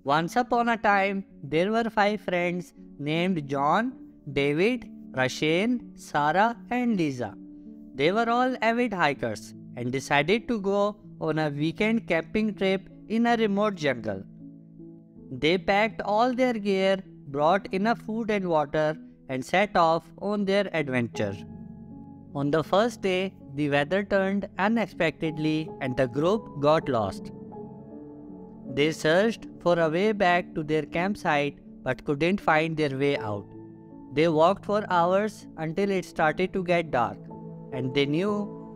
Once upon a time, there were 5 friends named John, David, Rachel, Sarah, and Lisa. They were all avid hikers and decided to go on a weekend camping trip in a remote jungle. They packed all their gear, brought enough food and water, and set off on their adventure. On the first day, the weather turned unexpectedly and the group got lost. They searched for a way back to their campsite but couldn't find their way out. They walked for hours until it started to get dark, and they knew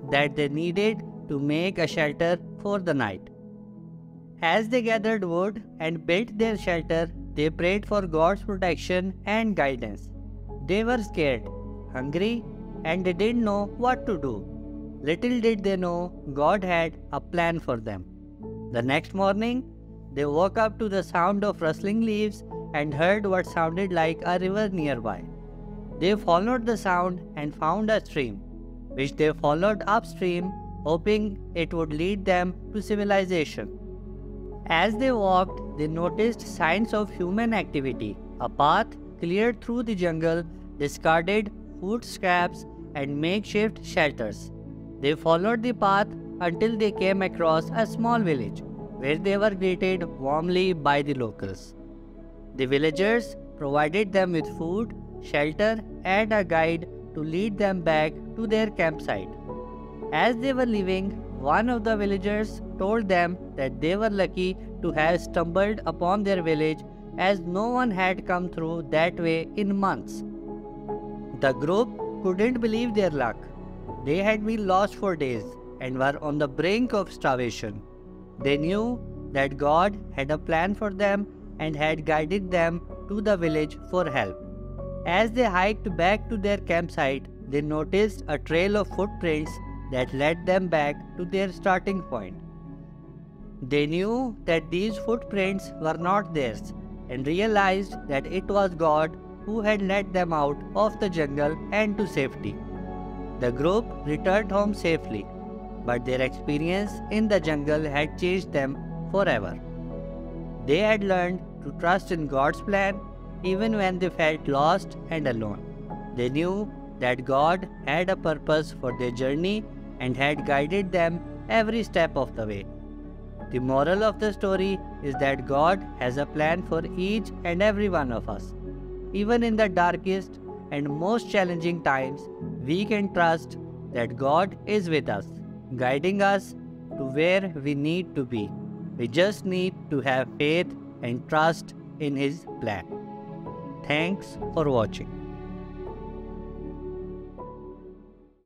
that they needed to make a shelter for the night. As they gathered wood and built their shelter, they prayed for God's protection and guidance. They were scared, hungry, and they didn't know what to do. Little did they know God had a plan for them. The next morning, they woke up to the sound of rustling leaves and heard what sounded like a river nearby. They followed the sound and found a stream, which they followed upstream, hoping it would lead them to civilization. As they walked, they noticed signs of human activity. A path cleared through the jungle, discarded food scraps, and makeshift shelters. They followed the path until they came across a small village, where they were greeted warmly by the locals. The villagers provided them with food, shelter, and a guide to lead them back to their campsite. As they were leaving, one of the villagers told them that they were lucky to have stumbled upon their village, as no one had come through that way in months. The group couldn't believe their luck. They had been lost for days and were on the brink of starvation. They knew that God had a plan for them and had guided them to the village for help. As they hiked back to their campsite, they noticed a trail of footprints that led them back to their starting point. They knew that these footprints were not theirs and realized that it was God who had led them out of the jungle and to safety. The group returned home safely, but their experience in the jungle had changed them forever. They had learned to trust in God's plan even when they felt lost and alone. They knew that God had a purpose for their journey and had guided them every step of the way. The moral of the story is that God has a plan for each and every one of us. Even in the darkest and most challenging times, we can trust that God is with us, guiding us to where we need to be. We just need to have faith and trust in His plan. Thanks for watching.